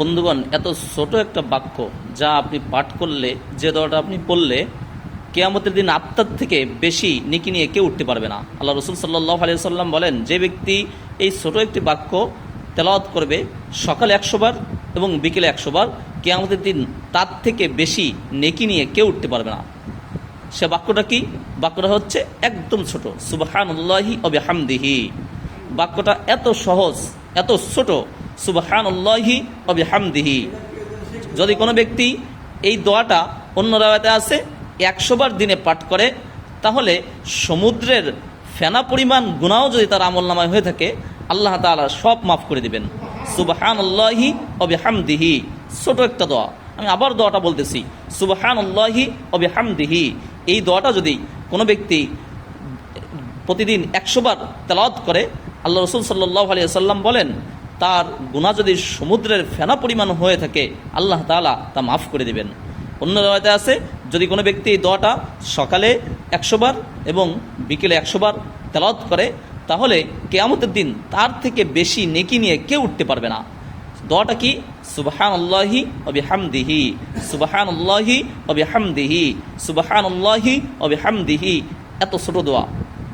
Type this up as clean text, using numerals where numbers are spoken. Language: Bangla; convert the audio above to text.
বন্ধুগণ, এত ছোট একটা বাক্য যা আপনি পাঠ করলে, যে দোয়াটা আপনি পড়লে কিয়ামতের দিন আপনার থেকে বেশি নেকি নিয়ে কেউ উঠতে পারবে না। আল্লাহ রসুল সাল্লাল্লাহু আলাইহি ওয়াসাল্লাম বলেন, যে ব্যক্তি এই ছোট একটি বাক্য তেলাওয়াত করবে সকালে 100 বার এবং বিকেলে 100 বার, কিয়ামতের দিন তার থেকে বেশি নেকি নিয়ে কেউ উঠতে পারবে না। সে বাক্যটা কি? বাক্যটা হচ্ছে একদম ছোট, সুবহানাল্লাহি ওয়া বিহামদিহি। বাক্যটা এত সহজ, এত ছোট, সুবহানাল্লাহি ওয়া বিহামদিহি। যদি কোনো ব্যক্তি এই দোয়াটা, অন্য রাওয়াতে আছে 100 বার দিনে পাঠ করে, তাহলে সমুদ্রের ফেনা পরিমাণ গুনাহও যদি তার আমলনামায় হয়ে থাকে, আল্লাহ তাআলা সব মাফ করে দিবেন। সুবহানাল্লাহি ওয়া বিহামদিহি, ছোট একটা দোয়া। আমি আবার দোয়াটা বলতেছি, সুবহানাল্লাহি ওয়া বিহামদিহি। এই দোয়াটা যদি কোনো ব্যক্তি প্রতিদিন 100 বার তেলাওয়াত করে, আল্লাহ রসুল সাল্লাল্লাহু আলাইহি ওয়াসাল্লাম বলেন, তার গুনাহ যদি সমুদ্রের ফেনা পরিমাণ হয়ে থাকে, আল্লাহ তাআলা তা মাফ করে দিবেন। অন্য রাওয়াতে আছে, যদি কোনো ব্যক্তি এই দোয়াটা সকালে 100 বার এবং বিকেলে 100 বার তেলাওয়াত করে, তাহলে কিয়ামতের দিন তার থেকে বেশি নেকি নিয়ে কেউ উঠতে পারবে না। দোয়াটা কি? সুবহানাল্লাহি ওয়া বিহামদিহি, সুবহানাল্লাহি ওয়া বিহামদিহি, সুবহানাল্লাহি ওয়া বিহামদিহি। এত ছোট দোয়া।